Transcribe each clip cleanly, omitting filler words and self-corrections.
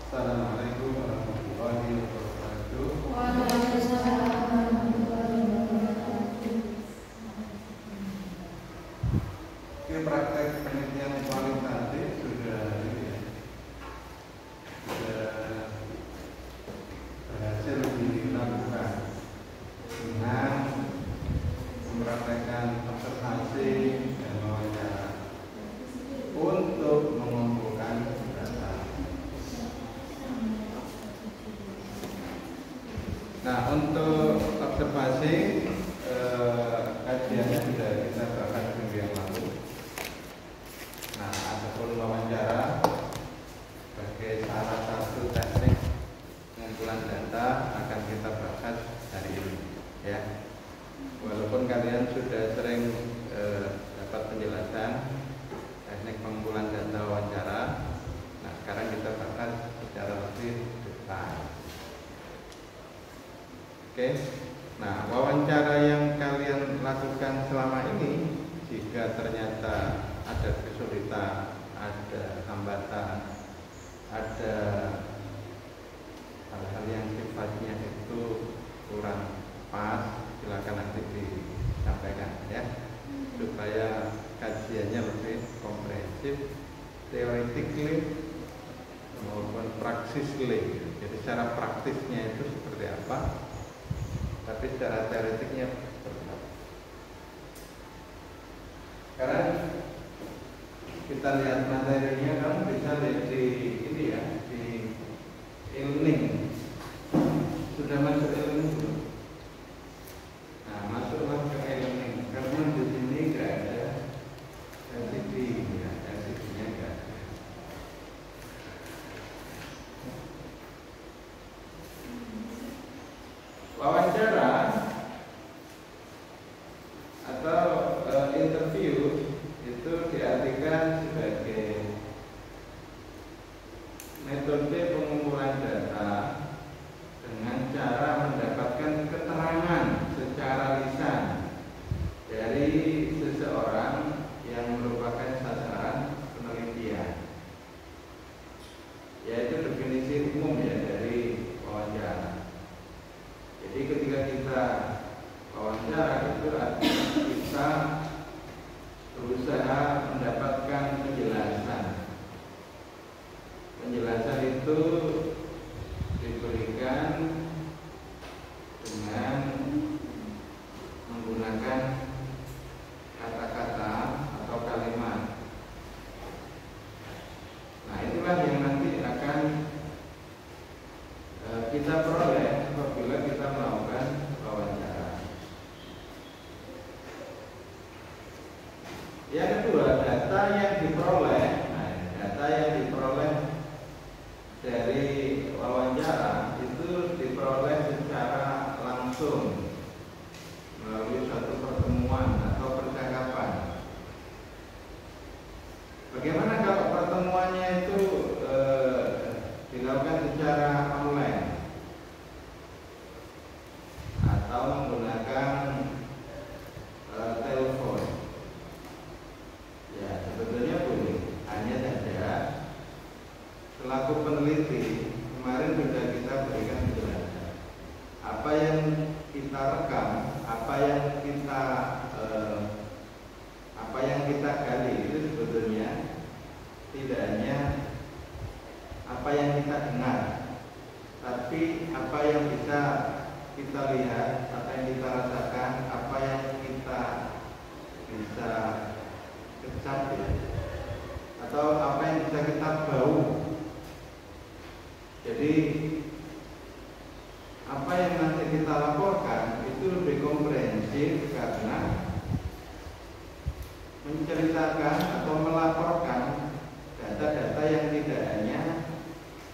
Assalamualaikum warahmatullahi wabarakatuh. Waalaikumsalam warahmatullahi wabarakatuh. Oke, praktek penelitian kualitatif sudah berhasil dilakukan dengan mempraktekkan observasi dan wawancara untuk mengumpulkan data. Nah, untuk observasi kajiannya sudah kita bahas minggu yang lalu. Nah, adapun wawancara sebagai salah satu teknik pengumpulan data akan kita bahas hari ini, ya. Walaupun kalian sudah sering dapat penjelasan teknik pengumpulan data wawancara, nah sekarang kita bahas secara lebih detail. Oke, nah wawancara yang kalian lakukan selama ini, jika ternyata ada kesulitan, ada hambatan, ada hal-hal yang sifatnya itu kurang pas, silakan nanti disampaikan, ya, supaya kajiannya lebih komprehensif, teoretically maupun praxisly. Jadi secara praktisnya itu seperti apa, tapi secara teoretiknya seperti apa. Sekarang kita lihat materinya, kamu bisa lihat di ini ya, di e-learning. Sudah masuk e-learning belum? Nah, masuklah ke e-learning. Karena di sini nggak ada LCD, ya, LCD-nya nggak ada. Wawancara atau interview itu diartikan sebagai metode pengumpulan data dengan cara mendapatkan keterangan secara lisan dari seseorang yang merupakan sasaran penelitian. Yaitu definisi umum ya dari wawancara. Jadi ketika kita wawancara itu artinya kita berusaha mendapatkan penjelasan. Penjelasan itu diberikan dengan menggunakan kata-kata atau kalimat. Nah, itulah yang nanti akan kita peroleh apabila kita melakukan wawancara. Yang kedua, data yang diperoleh. Nah, data yang diperoleh dari wawancara itu diperoleh secara langsung melalui suatu pertemuan atau percakapan. Bagaimana kalau pertemuannya itu dilakukan secara online atau menggunakan telepon? Ya, sebetulnya boleh. Hanya saja selaku peneliti kemarin sudah kita berikan penjelasan apa yang kita rekam, apa yang kita gali itu sebetulnya tidak hanya apa yang kita dengar, tapi apa yang bisa kita lihat, apa yang kita rasakan, apa yang kita bisa kecap ya, atau apa yang bisa kita bau. Jadi apa yang nanti kita laporkan itu lebih komprehensif karena menceritakan atau melaporkan data-data yang tidak hanya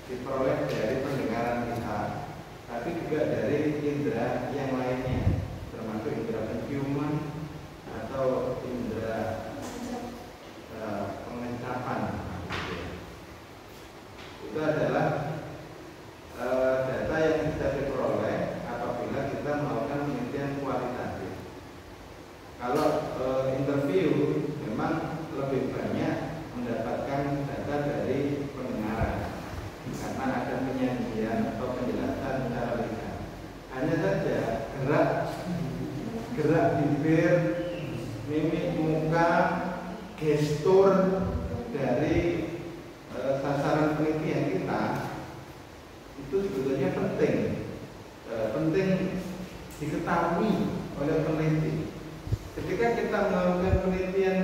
diperoleh dari pendengaran kita, tapi juga dari indera yang lainnya, termasuk indera penciuman atau indera pengecapan. Itu adalah data yang bisa diperoleh apabila kita melakukan penelitian kualitatif. Kalau interview memang lebih banyak mendapatkan data dari pendengaran karena ada gestur dari sasaran penelitian kita itu sebetulnya penting diketahui oleh peneliti. Ketika kita melakukan penelitian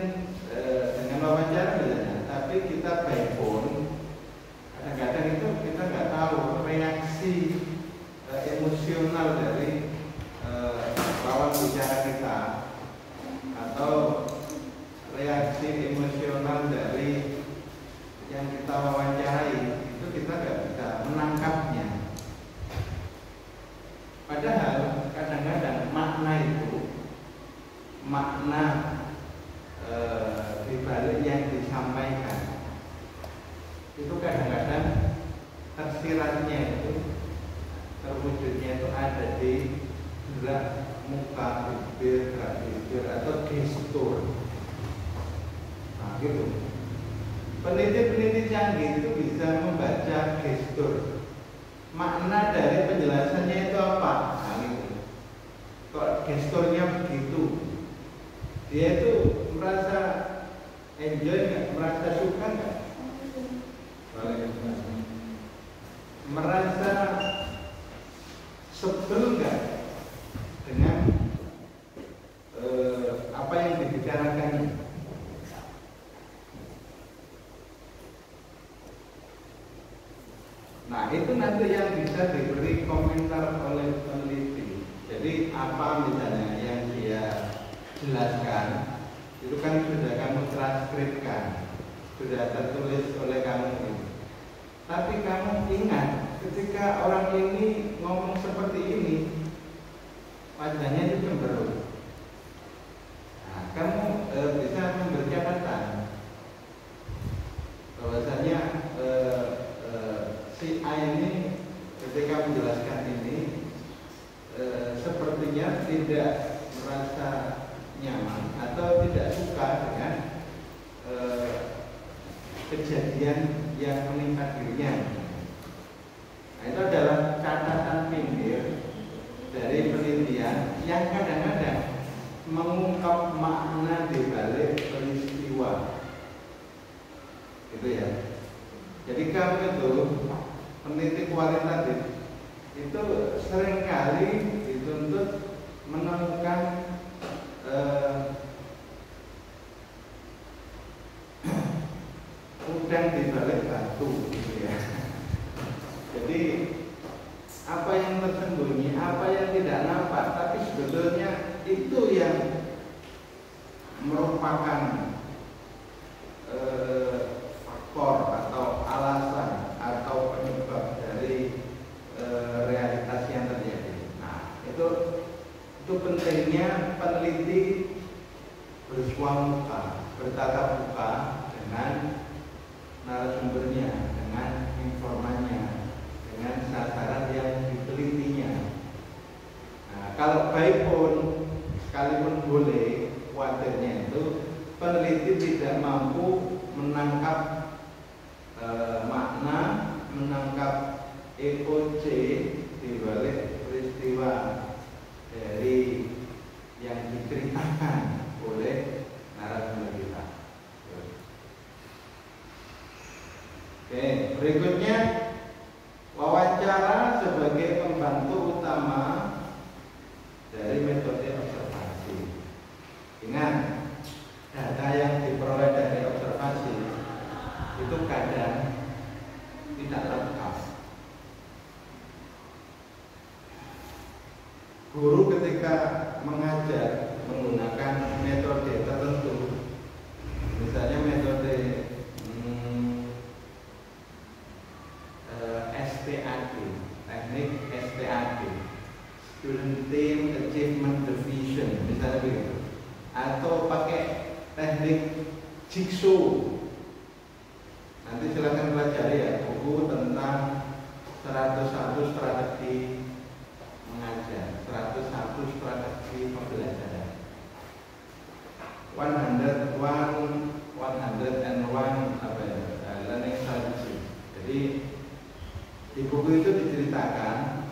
dengan wawancara misalnya, tapi kita by phone, kadang-kadang itu kita nggak tahu reaksi emosional dari lawan bicara kita atau reaksi emosional dari yang kita wawancarai, itu kita nggak bisa menangkapnya. Padahal kadang-kadang makna di balik yang disampaikan itu kadang-kadang tersiratnya itu, terwujudnya itu ada di gerak muka, bibir, gerak bibir atau gestur. Nah, gitu. Peneliti-peneliti canggih itu bisa membaca gestur. Makna dari penjelasannya itu apa? Nah, gitu. Kok gesturnya begitu? Dia itu merasa enjoy nggak? Merasa suka nggak? Merasa sebel nggak dengan apa yang dibicarakannya? Nah, itu nanti yang bisa diberi komentar oleh peneliti. Jadi apa misalnya yang dia jelaskan itu kan sudah kamu transkripkan, sudah tertulis oleh kamu ini. Tapi kamu ingat, ketika orang ini ngomong seperti ini, wajahnya itu cemberut. Nah, kamu bisa memberi catatan bahwasanya si A ini ketika menjelaskan ini sepertinya tidak merasa nyaman atau tidak suka dengan kejadian yang menimpa dirinya. Nah, itu adalah catatan pinggir dari penelitian yang kadang-kadang mengungkap makna di balik peristiwa. Gitu ya. Jadi kamu itu peneliti kualitatif itu seringkali dituntut menemukan udang di balik batu, gitu ya. Jadi apa yang tersembunyi, apa yang tidak nampak, tapi sebetulnya itu yang merupakan faktor atau alasan atau penyebab dari realitas yang terjadi. Nah, itu pentingnya peneliti bersuamuka, bertatap muka dengan narasumbernya, dengan informannya, dengan sasaran yang ditelitinya. Nah, kalau by phone sekalipun boleh, khawatirnya itu peneliti tidak mampu menangkap makna, menangkap EOC di balik peristiwa dari yang diceritakan oleh narasumber kita. Oke, berikutnya wawancara sebagai pembantu utama dari metode observasi. Ingat, data yang diperoleh dari observasi itu kadang tidak lengkap. Guru ketika mengajar menggunakan metode tertentu, misalnya metode STAD, teknik STAD, Student Team Achievement Division, misalnya begitu, atau pakai teknik Jigsaw. Nanti silakan pelajari ya buku tentang 101 strategi mengajar, 101 strategi pembelajaran, 101 learning strategy. Jadi di buku itu diceritakan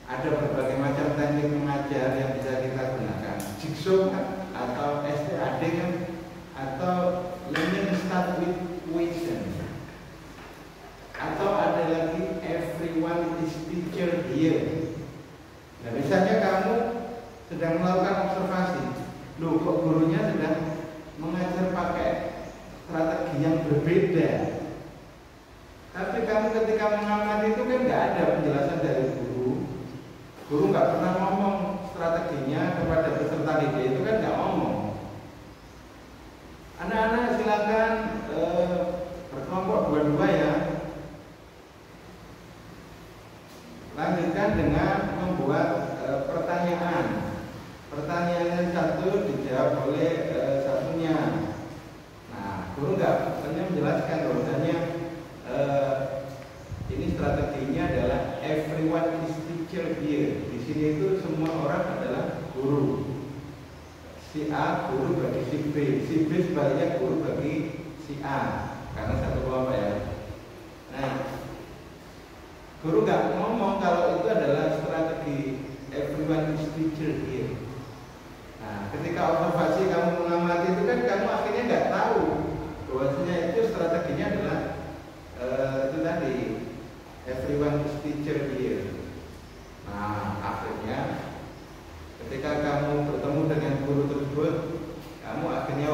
ada berbagai macam teknik mengajar yang bisa kita gunakan. Jigsaw kan, atau STAD kan atau learning start with question, atau ada lagi everyone is teacher here. Nah, misalnya kamu sedang melakukan observasi, loh kok gurunya sedang mengajar pakai strategi yang berbeda, tapi kamu ketika mengamati itu kan nggak ada penjelasan dari guru nggak pernah ngomong strateginya kepada peserta didik, itu kan nggak ngomong. Anak-anak silakan berkelompok dua-dua ya. Lanjutkan dengan membuat pertanyaan. Pertanyaan yang satu dijawab oleh satunya. Nah, guru nggak hanya menjelaskan bahwasanya ini strateginya adalah everyone is teacher here. Di sini itu semua orang adalah guru. Si A guru bagi si B, si B sebaliknya guru bagi si A, karena satu kelompok ya. Nah, guru nggak ngomong kalau itu adalah strategi everyone is teacher here. Nah, ketika observasi kamu mengamati itu kan kamu akhirnya nggak tahu bahwasanya itu strateginya adalah itu tadi everyone is teacher here. Nah, akhirnya ketika kamu bertemu dengan guru tersebut, kamu akhirnya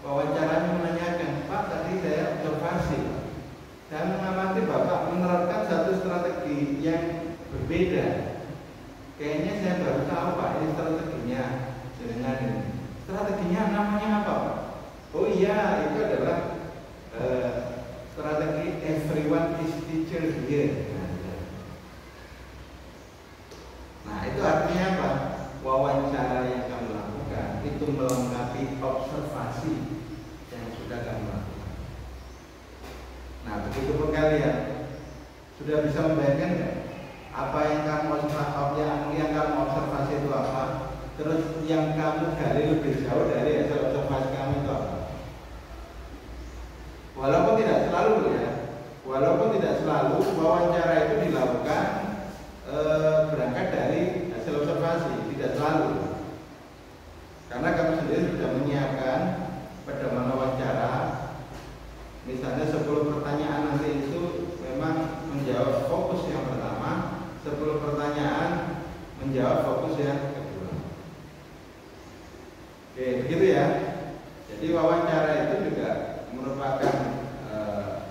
wawancaranya menanyakan, Pak, tadi saya observasi dan mengamati Bapak menerapkan satu strategi yang berbeda. Kayaknya saya baru tahu Pak, ini strateginya dengan ini. Strateginya namanya apa Pak? Oh iya, itu adalah strategi everyone is teacher here. Nah, itu artinya apa? Wawancara yang kamu lakukan itu melengkapi observasi yang sudah kamu lakukan. Nah, begitu pun kalian sudah bisa membayangkan nggak? Apa yang kamu observasi itu apa? Terus yang kamu gali lebih jauh dari hasil observasi kamu itu apa? Walaupun tidak selalu wawancara itu dilakukan berangkat dari hasil observasi, tidak selalu. Karena kamu sendiri sudah menyiapkan pedoman wawancara. Misalnya 10 pertanyaan nanti itu memang menjawab fokus yang pertama, 10 pertanyaan menjawab fokus yang kedua. Oke, begitu ya. Jadi wawancara itu juga merupakan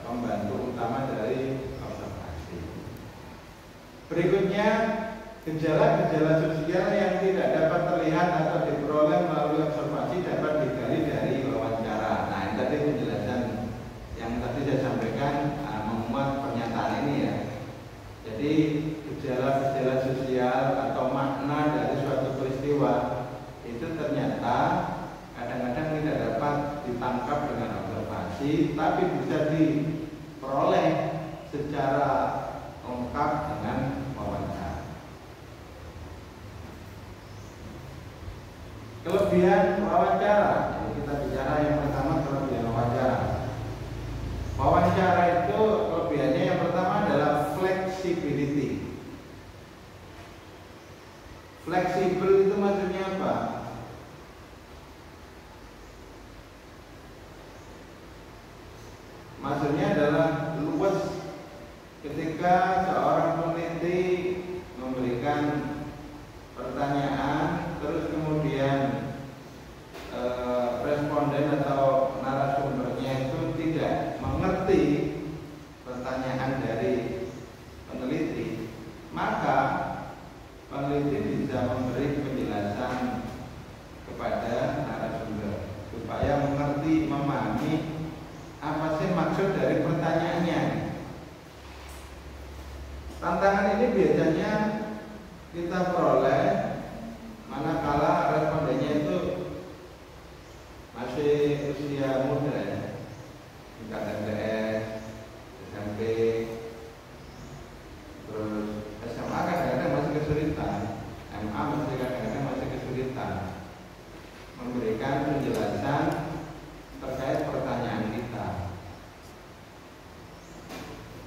pembantu utama dari observasi. Berikutnya, gejala-gejala sosial yang tidak dapat terlihat atau diperoleh melalui observasi dapat digali dari wawancara. Nah, ini tadi penjelasan yang tadi saya sampaikan memuat pernyataan ini ya. Jadi gejala-gejala sosial atau makna dari suatu peristiwa itu ternyata kadang-kadang tidak dapat ditangkap dengan observasi, tapi bisa diperoleh secara lengkap dengan wawancara. Kelebihan wawancara, kita bicara yang pertama kelebihan wawancara. Wawancara itu kelebihannya yang pertama adalah flexibility. Fleksibel itu maksudnya apa? Maksudnya adalah luas. Ketika seorang peneliti memberikan pertanyaan, terus kemudian responden atau narasumbernya itu tidak mengerti pertanyaan dari peneliti, maka peneliti bisa memberi penjelasan kepada narasumber supaya mengerti, memahami apa sih maksud dari pertanyaannya. Tantangan ini biasanya kita peroleh manakala respondennya itu masih usia muda ya, tingkat MTS, SMP, terus SMA kadang-kadang masih kesulitan, MA masih kadang-kadang masih kesulitan memberikan penjelasan terkait pertanyaan kita.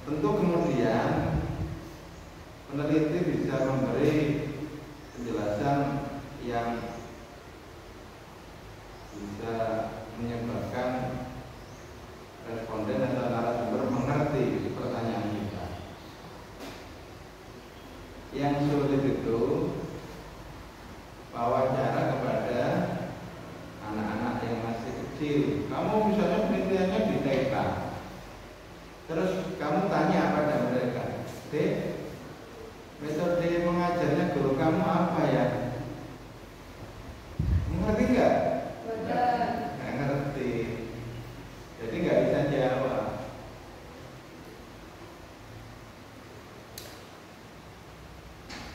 Tentu kemudian peneliti bisa memberi penjelasan yang bisa Terus kamu tanya pada mereka, Dek, metode mengajarnya guru kamu apa ya? Ngerti nggak? Nggak ngerti. Jadi nggak bisa jawab.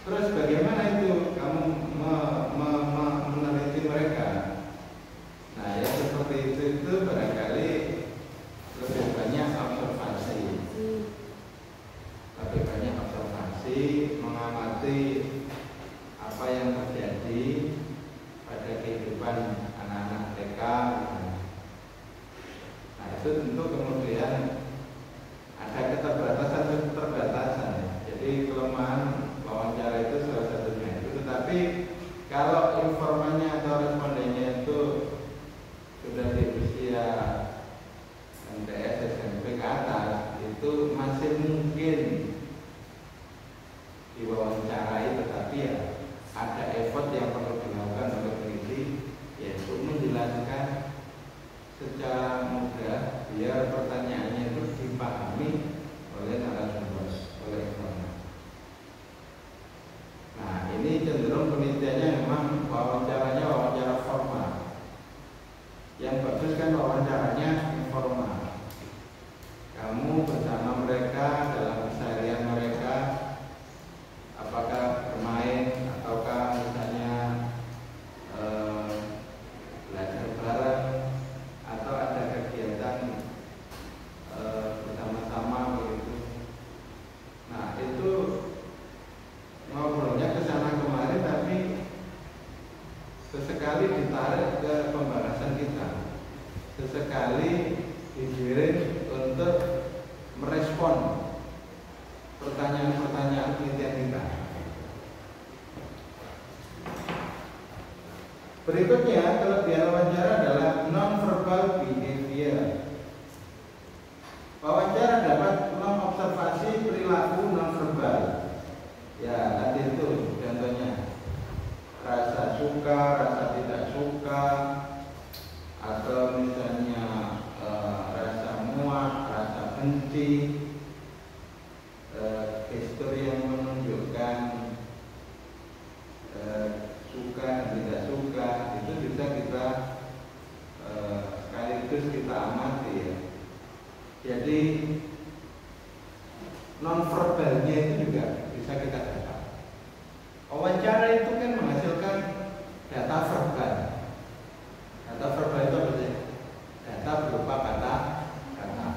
Terus bagaimana itu kamu meneliti mereka? Nah, ya seperti itu barangkali lebih banyak observasi. Lebih banyak observasi, mengamati apa yang terjadi pada kehidupan anak-anak TK. Nah, itu tentu kemudian ada keterbatasan. Jadi kelemahan wawancara itu salah satunya itu. Tetapi kalau informannya atau respondennya itu sudah di usia MTS, SMP ke atas, itu masih mungkin diwawancarai, tetapi ya ada effort yang perlu dilakukan oleh peneliti, yaitu menjelaskan secara mudah biar pertanyaannya itu dipahami oleh narasumber, oleh informan. Nah, ini cenderung penelitiannya memang wawancara formal. Yang bagus kan wawancaranya informal. Kamu bersama mereka dalam keseharian mereka, apakah bermain ataukah misalnya belajar bareng atau ada kegiatan bersama-sama begitu. Nah, itu ngobrolnya ke sana kemari, tapi sesekali ditarik ke pembahasan kita, sesekali digiring untuk merespon pertanyaan-pertanyaan penelitian kita. Berikutnya, kelebihan wawancara adalah non-verbal behavior. Wawancara dapat mengobservasi perilaku non-verbal. Ya, tadi itu contohnya rasa suka, rasa tidak suka, atau misalnya rasa muak, rasa benci, gestur yang menunjukkan suka dan tidak suka, itu bisa kita sekaligus kita amati ya. Jadi non-verbalnya itu juga bisa kita dapat. Wawancara itu kan menghasilkan data verbal. Data verbal itu apa sih? Data berupa kata-kata.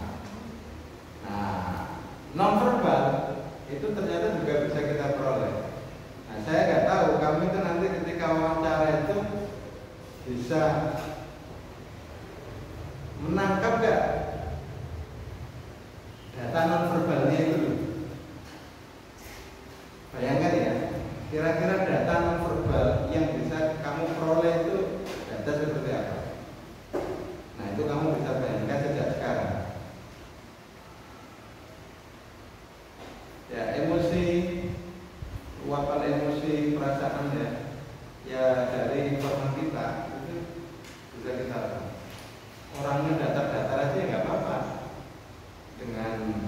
Nah, non-verbal itu ternyata juga bisa kita peroleh. Nah, saya nggak tahu kamu itu nanti ketika wawancara itu bisa menangkap nggak data non-verbalnya itu. Bayangkan ya, kira-kira data non-verbal yang bisa kamu peroleh itu data seperti apa? Nah, itu kamu bisa bayangkan sejak sekarang. Ya, emosi, luapan emosi, perasaan ya dari informan kita itu bisa kita lakukan. Orangnya datar-datar aja nggak apa-apa, dengan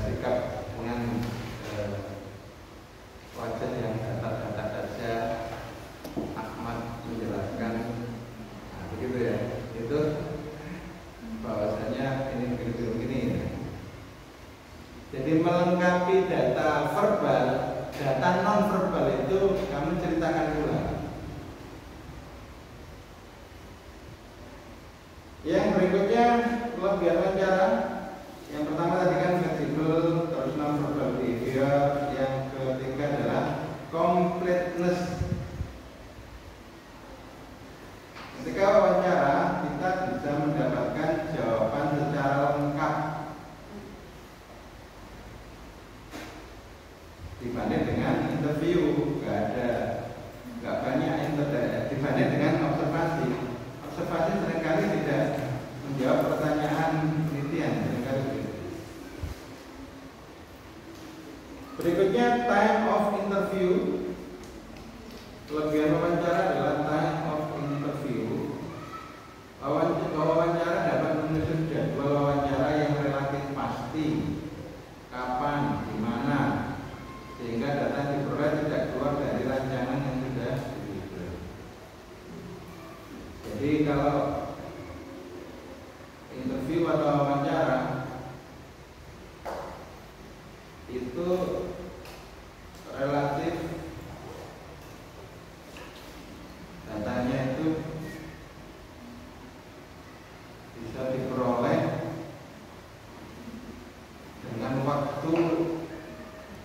sikap, dengan wajah yang datar-datar saja. Ahmad menjelaskan, nah, begitu ya, itu bahwasanya ini begini. Jadi melengkapi data verbal, data non verbal itu kami ceritakan pula. Yang berikutnya kelebihan wawancara. Yang pertama tadi kan fleksibel, terus non verbal behavior. Yang ketiga adalah completeness. Ketika wawancara kita bisa mendapatkan jawaban secara lengkap dibanding dengan interview. Nggak banyak dibanding dengan observasi. Observasi seringkali tidak menjawab pertanyaan penelitian. Berikutnya time of interview. Kelebihan wawancara adalah time of interview. Wawancara dapat menyusun jadwal wawancara yang relatif pasti itu relatif datanya itu bisa diperoleh dengan waktu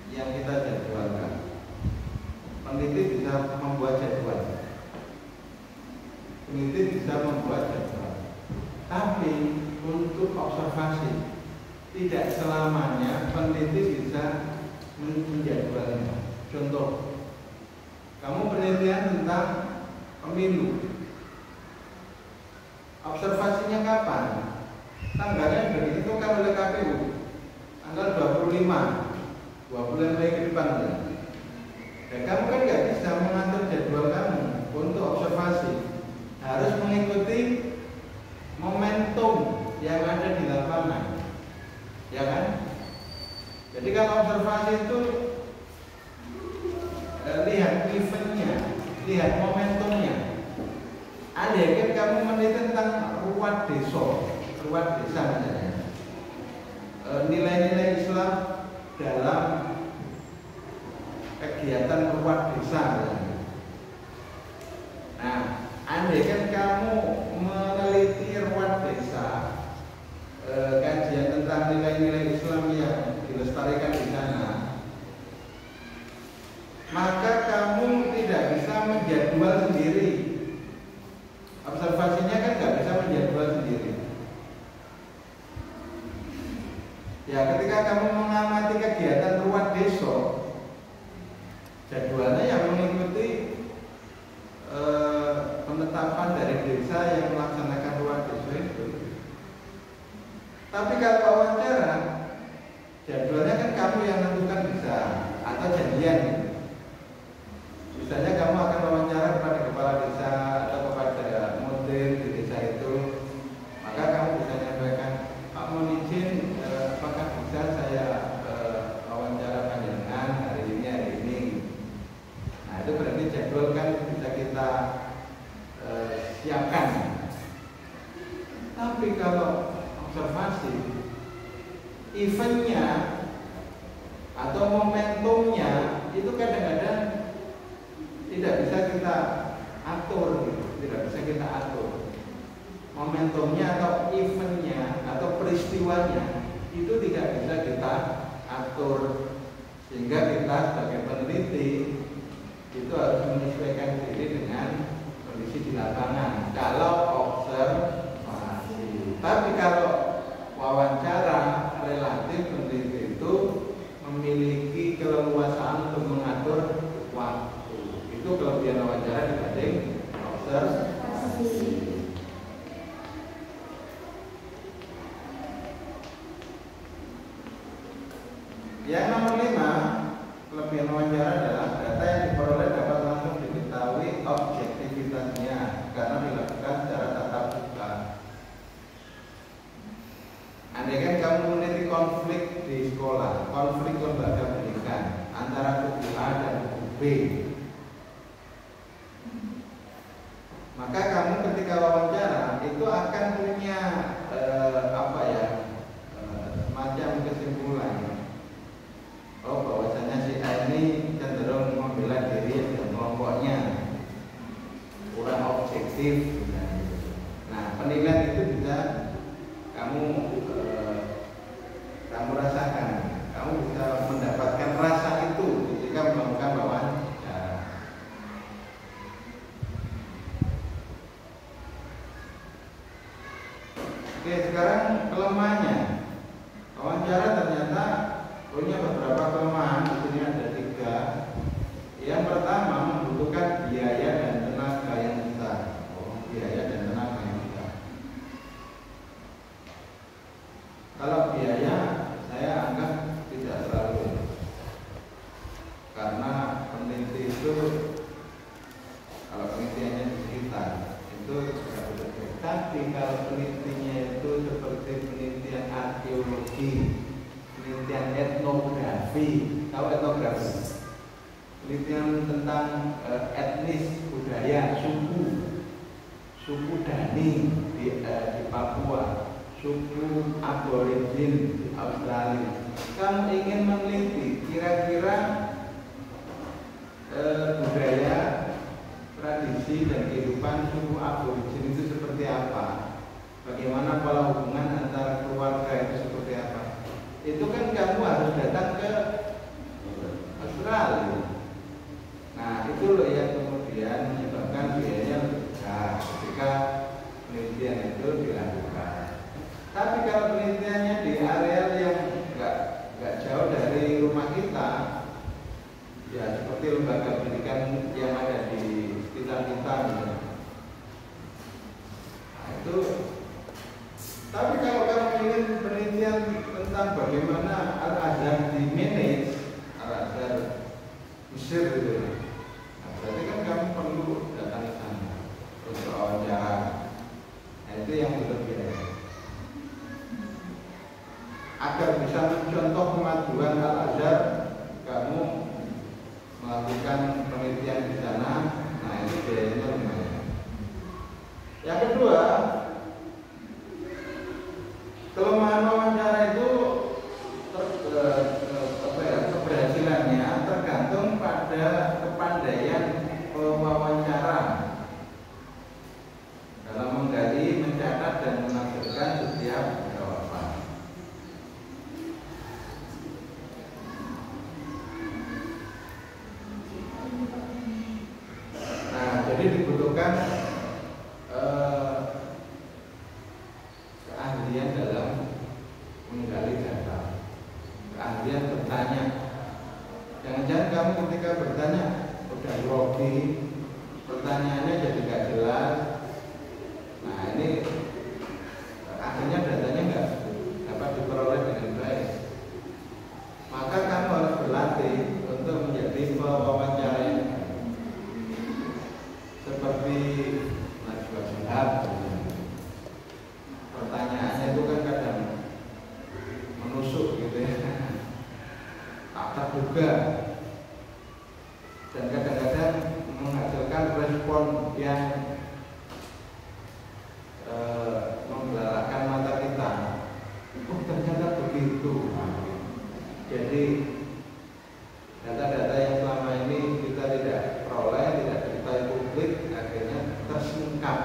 yang kita jadwalkan. Peneliti bisa membuat jadwal, peneliti bisa membuat jadwal, tapi untuk observasi tidak selamanya peneliti bisa menjadwalnya. Contoh, kamu penelitian tentang pemilu, observasinya kapan? Tanggalnya sudah ditentukan oleh KPU, tanggal 25, 2 bulan lagi ke depan. Dan kamu kan nggak bisa mengatur jadwal kamu untuk observasi, harus mengikuti momentum yang ada di lapangan, ya kan? Jadi kalau observasi itu lihat eventnya, lihat momentumnya. Andai kan kamu meneliti tentang ruwat desa misalnya, nilai-nilai Islam dalam kegiatan ruwat desa misalnya. Nah, andai kan kamu meneliti ruwat desa, kajian tentang nilai-nilai Islam yang dilestarikan di sana, maka kamu tidak bisa menjadwal sendiri. Observasinya kan nggak bisa menjadwal sendiri. Ya, ketika kamu mengamati kegiatan ruwat desa, jadwalnya yang mengikuti penetapan dari desa yang melaksanakan ruwat desa itu. Tapi kalau wawancara, jadwalnya kan kamu yang tentukan bisa, atau janjian. Misalnya kamu akan wawancara kepada kepala desa atau kepada mudir di desa itu, maka kamu bisa menyampaikan, Pak mohon izin, apakah bisa saya wawancara panjenengan hari ini. Nah, itu berarti jadwal kan bisa kita siapkan. Tapi kalau observasi, eventnya atau momentumnya itu kadang-kadang tidak bisa kita atur, tidak bisa kita atur. Momentumnya atau eventnya atau peristiwanya itu tidak bisa kita atur, sehingga kita sebagai peneliti itu harus menyesuaikan diri dengan kondisi di lapangan kalau observasi. Tapi kalau wawancara, relatif peneliti itu memiliki keleluasaan untuk mengatur waktu. Itu kelebihan wawancara dibanding observasi. Yang nomor 5, kelebihan wawancara adalah data yang diperoleh dapat langsung diketahui objektivitasnya karena dilakukan secara tatap muka. Andai kan kamu meneliti konflik di sekolah, konflik lembaga pendidikan antara kubu A dan kubu B, maka kamu ketika wawancara itu akan punya semacam kesimpulan. Oh, bahwasanya si A ini cenderung membela diri dan kelompoknya, kurang objektif. Nah, penilaian itu bisa kamu rasakan. Kamu bisa mendapatkan rasa itu ketika melakukan wawancara. Oke, sekarang kelemahannya. Wawancara ternyata punya beberapa kelemahan. Di sini ada 3. Yang pertama, membutuhkan biaya dan tenaga yang besar. Biaya dan tenaga yang besar. Kalau biaya, saya anggap tidak terlalu, karena peneliti itu kalau penelitiannya di sekitar itu tidak betul. Tapi kalau penelitiannya itu seperti penelitian arkeologi, penelitian etnografi, tahu etnografi? Penelitian tentang etnis, budaya, suku Dani di Papua, suku aborigin di Australia. Kamu ingin meneliti kira-kira budaya, tradisi dan kehidupan suku aborigin itu seperti apa? Bagaimana pola hubungan antara keluarga itu seperti apa? Itu kan kamu harus datang ke Australia. Nah, itu loh yang kemudian menyebabkan biayanya lebih besar ketika penelitian itu dilakukan. Tapi kalau penelitiannya di area yang nggak jauh dari rumah kita, ya seperti lembaga pendidikan yang ada di sekitar kita, gitu. Nah, itu. Tapi kalau kamu ingin penelitian tentang bagaimana Al-Azhar di manage, Al-Azhar Mesir gitu, nah, berarti kan kamu perlu datang ke sana untuk wawancara. Nah, itu yang berbiaya. Agar bisa mencontoh kemajuan Al-Azhar, kamu melakukan penelitian di sana. Nah, itu biayanya lumayan. Yang kedua, kelemahan wawancara itu keberhasilannya tergantung pada kepandaian pewawancara dalam menggali, mencatat dan menafsirkan setiap jawaban. Nah, jadi dibutuhkan keahlian dalam menggali data, keahlian bertanya. Jangan-jangan kamu ketika bertanya udah grogi, pertanyaannya jadi nggak jelas. Nah, ini akhirnya datanya nggak dapat diperoleh dengan baik. Maka kamu harus berlatih untuk menjadi pewawancara yang seperti Najwa Shihab. Pertanyaannya itu kan kadang menusuk gitu ya, tak terduga, dan kadang-kadang menghasilkan respon yang membelalakan mata kita. Oh, ternyata begitu. Jadi data-data yang selama ini kita tidak peroleh, tidak diketahui publik, akhirnya tersingkap.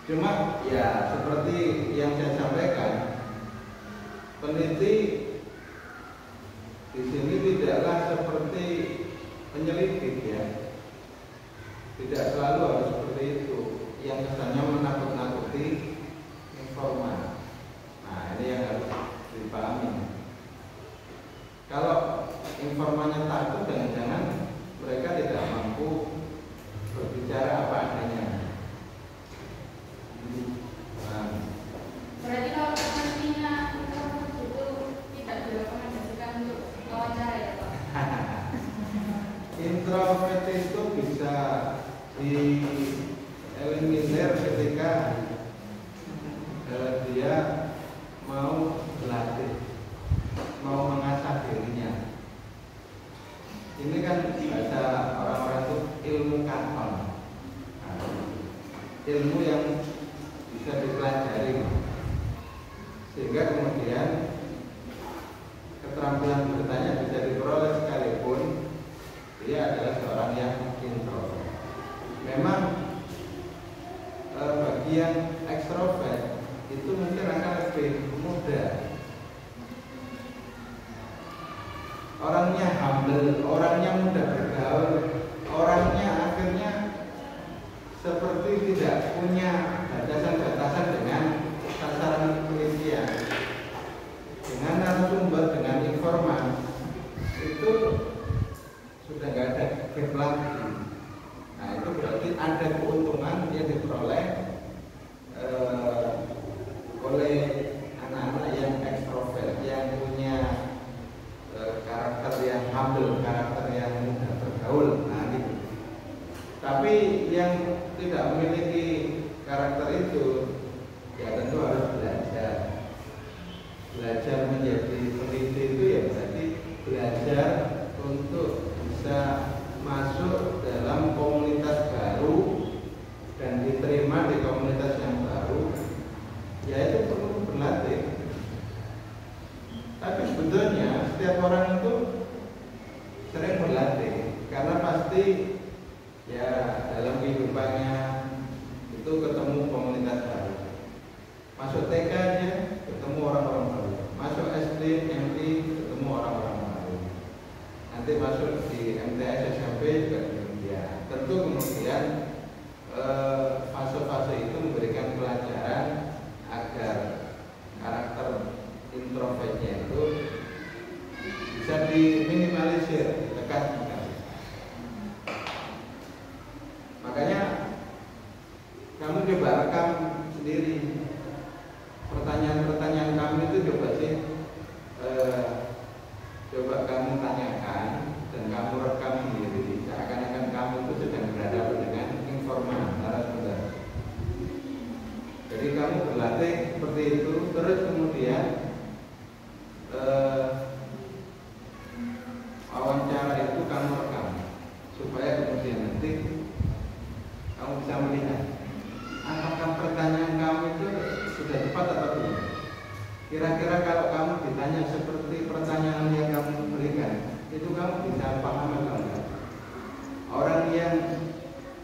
Cuma ya seperti yang saya sampaikan, peneliti di sini tidaklah seperti penyelidik ya, tidak selalu harus seperti itu, yang kesannya menakut-nakuti informan. Nah, ini yang harus dipahami. Kalau informannya takut, jangan-jangan mereka tidak mampu berbicara apa adanya. Berarti kalau nantinya itu tidak direkomendasikan untuk wawancara ya Pak? Introvert itu bisa dieliminir ketika dia mau berlatih, mau mengasah dirinya. Ini kan bahasa orang-orang itu ilmu katon, ilmu yang bisa dipelajari, sehingga kemudian keterampilan bertanya bisa diperoleh sekalipun dia adalah seorang yang introvert. Memang bagian ekstrovert itu mungkin akan lebih mudah. Orangnya humble, orangnya mudah bergaul, orangnya akhirnya seperti tidak punya batasan-batasan dengan sasaran penelitian, dengan narasumber, dengan informan, itu sudah nggak ada gap lagi. Nah, itu berarti ada keuntungan yang diperoleh oleh anak-anak yang ekstrovert, yang punya karakter yang humble, karakter yang mudah bergaul. Nah, gitu. Tapi yang tidak memiliki karakter itu, ya tentu harus belajar. Belajar menjadi peneliti itu ya berarti belajar untuk bisa masuk dalam komunitas baru dan diterima berlatih. Tapi sebetulnya setiap orang itu sering berlatih, karena pasti ya dalam kehidupannya itu ketemu komunitas baru. Masuk TK aja ketemu orang-orang baru, masuk SD, MT ketemu orang-orang baru, nanti masuk di MTS, SMP juga demikian. Tentu kemudian fase-fase itu memberikan pelajaran agar karakter introvertnya itu bisa diminimalisir, ditekan. Makanya kamu coba rekam sendiri pertanyaan-pertanyaan kamu itu, coba sih coba kamu tanyakan dan kamu rekam sendiri, seakan-akan kamu itu sedang berhadapan dengan informan narasumber. Jadi kamu berlatih seperti itu, terus kemudian wawancara itu kamu rekam supaya kemudian nanti kamu bisa melihat apakah pertanyaan kamu itu sudah tepat atau belum. Kira-kira kalau kamu ditanya seperti pertanyaan yang kamu berikan, itu kamu bisa paham atau enggak? Orang yang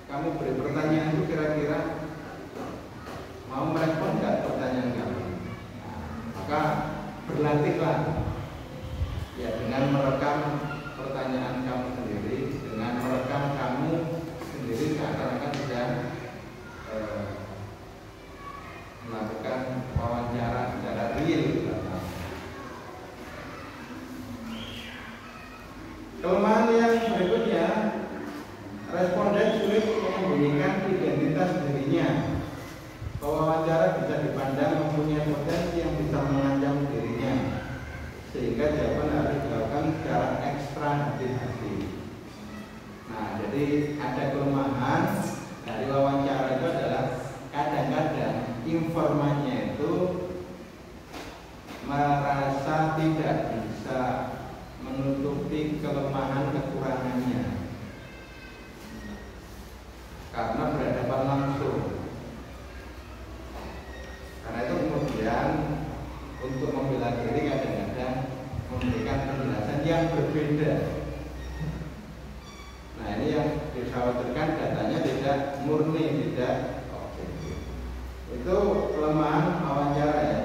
kamu beri pertanyaan itu kira-kira mau merespon enggak pertanyaan kamu? Nah, maka berlatihlah ya dengan merekam pertanyaan kamu sendiri, dengan merekam kamu sendiri seakan-akan sedang melakukan wawancara secara real. Kelemahan yang berikutnya, responden sulit menyembunyikan identitas dirinya. Pewawancara bisa dipandang mempunyai potensi yang bisa mengancam dirinya, sehingga jawaban harus dilakukan secara ekstra hati-hati. Nah, jadi ada kelemahan dari wawancara itu adalah kadang-kadang informannya itu merasa tidak bisa menutupi kelemahan kekurangannya karena berhadapan langsung. Karena itu kemudian untuk membela diri kadang-kadang memberikan penjelasan yang berbeda. Nah, ini yang dikhawatirkan datanya tidak murni, tidak objektif. Itu kelemahan wawancara ya.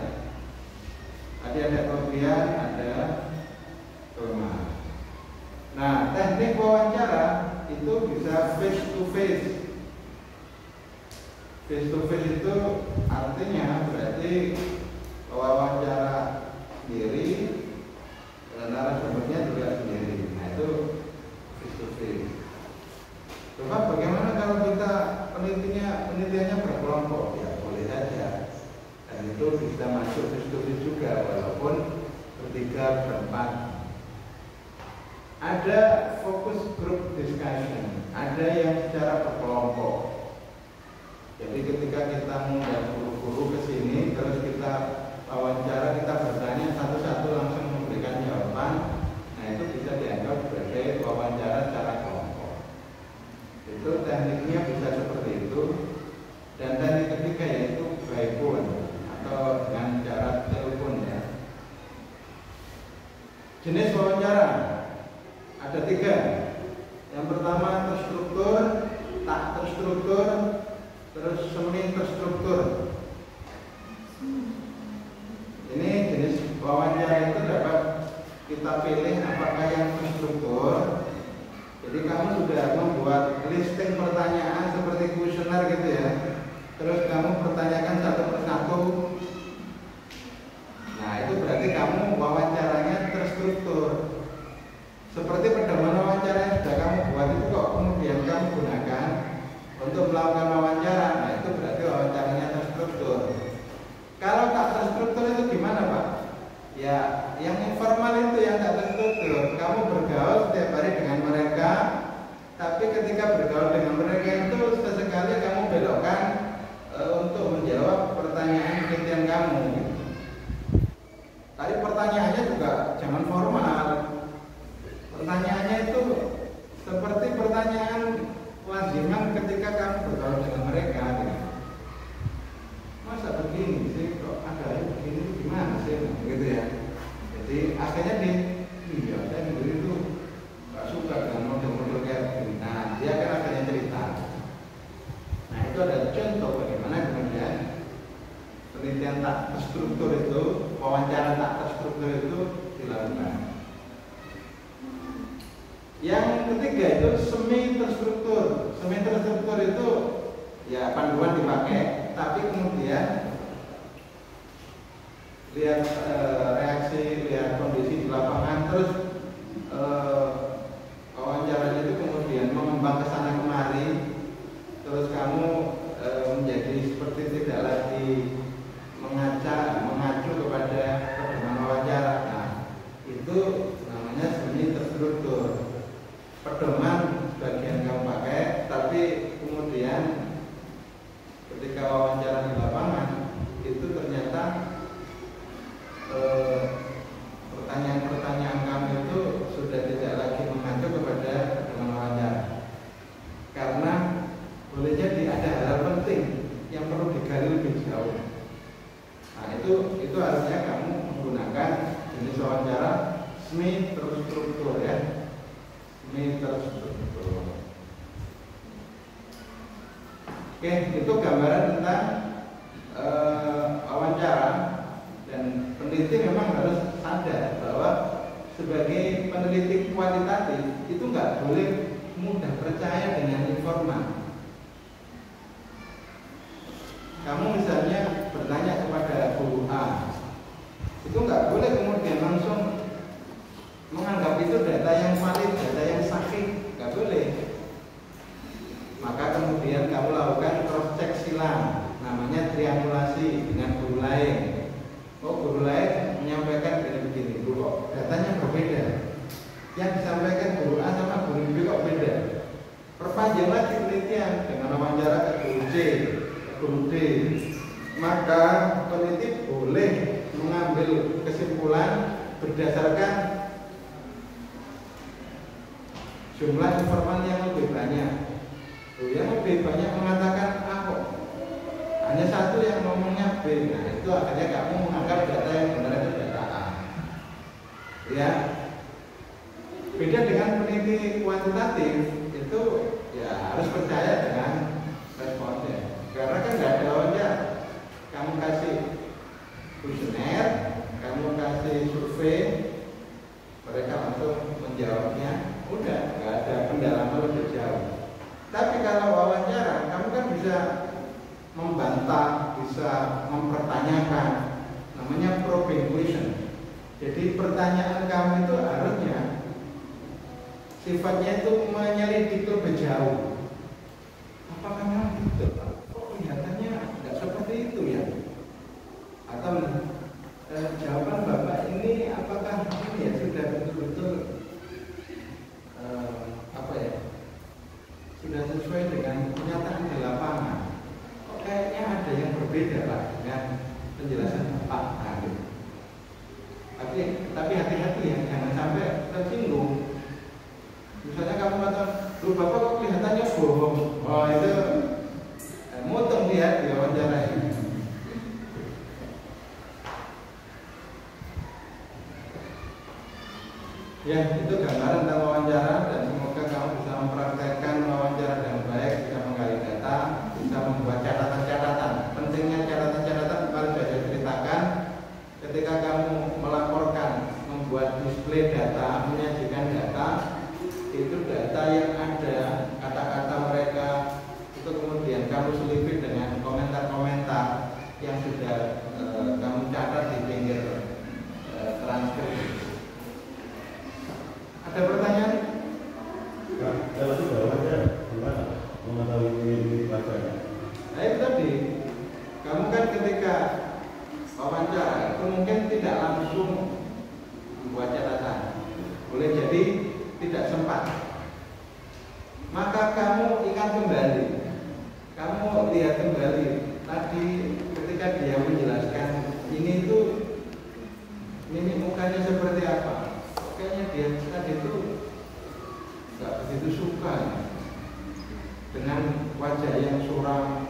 Tadi ada kelebihan, ada kelemahan. Nah, teknik wawancara itu bisa face to face. Face to face itu artinya berarti wawancara sendiri, narasumbernya juga sendiri. Nah, itu face to face. Coba bagaimana kalau kita penelitiannya berkelompok? Ya boleh saja. Dan itu bisa masuk face to face juga walaupun bertiga, berempat. Ada focus group discussion, ada yang secara berkelompok. Jadi ketika kita mengundang guru-guru ke sini, terus kita wawancara, kita bertanya satu-satu langsung memberikan jawaban. Nah, itu bisa dianggap sebagai wawancara secara kelompok. Itu tekniknya bisa seperti itu. Dan teknik ketiga yaitu by phone atau dengan cara telepon ya. Jenis wawancara ada 3. Yang pertama terstruktur, tak terstruktur, terus semi terstruktur. Ini jenis wawancara itu dapat kita pilih apakah yang terstruktur. Jadi kamu sudah membuat listing pertanyaan seperti kuesioner gitu ya. Terus kamu pertanyakan satu persatu. Nah, itu berarti kamu wawancaranya terstruktur. Seperti pedoman wawancara yang sudah kamu buat itu kok kemudian kamu gunakan untuk melakukan wawancara. Nah, itu berarti wawancaranya terstruktur. Kalau tak terstruktur itu gimana, Pak? Ya, yang informal itu yang tak terstruktur. Kamu bergaul setiap hari dengan mereka, tapi ketika bergaul dengan mereka itu sesekali kamu belokkan untuk menjawab pertanyaan kritian kamu. Tadi pertanyaannya juga jangan formal. Pertanyaannya itu seperti pertanyaan kewajiban ketika kamu bergaul dengan mereka. Masa begini sih kok ada itu? gitu ya. Jadi akhirnya iya saya dulu itu nggak suka dengan model-model kayak gini. Nah dia kan akhirnya cerita. Nah itu ada contoh bagaimana kemudian penelitian tak terstruktur itu, wawancara tak terstruktur itu dilakukan. Yang ketiga itu semi terstruktur. Semi terstruktur itu ya panduan dipakai, tapi kemudian lihat reaksi, lihat kondisi di lapangan, terus wawancaranya itu kemudian mengembang ke sana kemari, terus kamu menjadi seperti tidak lagi mengacu kepada pedoman wawancara. Nah, itu namanya semi terstruktur. Pedoman sebagian kamu pakai, tapi kemudian ketika wawancara di lapangan itu ternyata pertanyaan-pertanyaan kamu itu sudah tidak lagi mengacu kepada pedoman wawancara, karena boleh jadi ada hal penting yang perlu digali lebih jauh. Nah itu harusnya kamu menggunakan jenis wawancara semi terstruktur ya. Semi terstruktur. Oke, itu gambaran tentang wawancara. Dan peneliti memang harus sadar bahwa sebagai peneliti kualitatif itu nggak boleh mudah percaya dengan informan. Kamu misalnya bertanya kepada guru A, itu nggak boleh kemudian langsung menganggap itu data yang valid, data yang sahih, nggak boleh. Maka kemudian kamu lakukan cross check silang, namanya triangulasi dengan guru lain. Oh, guru lain menyampaikan begini, kok datanya berbeda. Yang disampaikan guru A sama guru B kok beda. Perpanjang lagi penelitian dengan wawancara ke guru C, ke guru D. Maka peneliti boleh mengambil kesimpulan berdasarkan jumlah informan yang lebih banyak. Yang lebih banyak mengatakan A kok. Hanya satu yang ngomongnya B. Nah itu akhirnya kamu menganggap data yang benar itu data A. Ya. Beda dengan peneliti kuantitatif itu ya harus percaya dengan responden. Karena kan nggak ada wawancara. Kamu kasih kuesioner, kamu kasih survei, mereka langsung menjawabnya. Udah, nggak ada pendalaman lebih jauh. Tapi kalau wawancara, kamu kan bisa membantah, bisa mempertanyakan, namanya probing question. Jadi pertanyaan kamu itu harusnya sifatnya itu menyelidik lebih jauh. Apakah memang betul? Kok kelihatannya nggak seperti itu ya? Atau jawaban Bapak ini apakah ini ya sudah betul-betul sudah sesuai dengan kenyataan di lapangan? Kayaknya ada yang berbeda Pak dengan penjelasan Bapak. Nah, gitu. Tapi hati-hati ya, jangan sampai tersinggung. Misalnya kamu katakan, lu Bapak kok kelihatannya bohong. Oh itu motong dia wawancara ini. Ya, itu gambaran tentang wawancara dan semoga kamu bisa mempraktekkan wawancara dengan baik, bisa menggali data, bisa membuat catatan-catatan. Pentingnya catatan-catatan kemarin sudah saya ceritakan. Ketika kamu melaporkan, membuat display data, menyajikan data, itu data yang ada, kata-kata mereka, itu kemudian kamu selipin dengan komentar-komentar yang sudah kamu catat di pinggir transkrip. Ada pertanyaan? Nah, kalau sudah wawancara, gimana mengetahui ini wawancara? Nah itu tadi, kamu kan ketika wawancara itu mungkin tidak langsung membuat catatan, boleh jadi tidak sempat. Maka kamu ingat kembali, kamu lihat kembali tadi ketika dia menjelaskan ini tuh mimik mukanya seperti apa. Kayaknya dia tadi itu nggak begitu suka dengan wajah yang suram.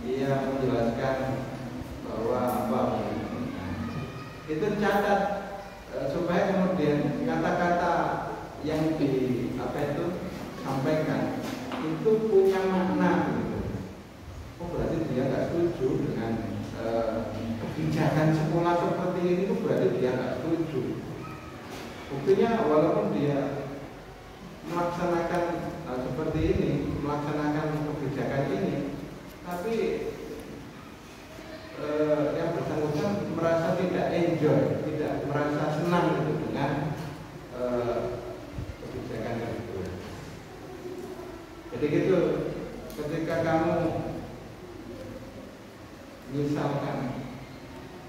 Dia menjelaskan bahwa apa? itu catat supaya kemudian kata-kata yang sampaikan itu punya makna gitu. Oh berarti dia nggak setuju dengan kebijakan sekolah seperti ini, itu berarti dia nggak setuju. Buktinya walaupun dia melaksanakan seperti ini, melaksanakan kebijakan ini, tapi yang bersangkutan merasa tidak enjoy, tidak merasa senang gitu dengan kebijakan itu. Jadi gitu, ketika kamu misalkan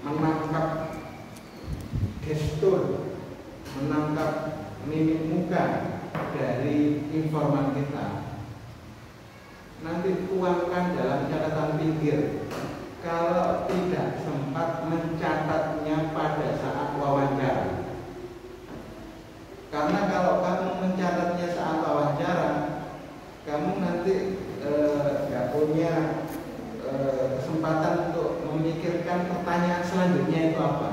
menangkap gestur, menangkap mimik muka dari informan kita, nanti tuangkan dalam catatan pinggir. Kalau tidak sempat mencatatnya pada saat wawancara, karena kalau kamu mencatatnya saat wawancara, kamu nanti nggak punya kesempatan untuk memikirkan pertanyaan selanjutnya itu apa.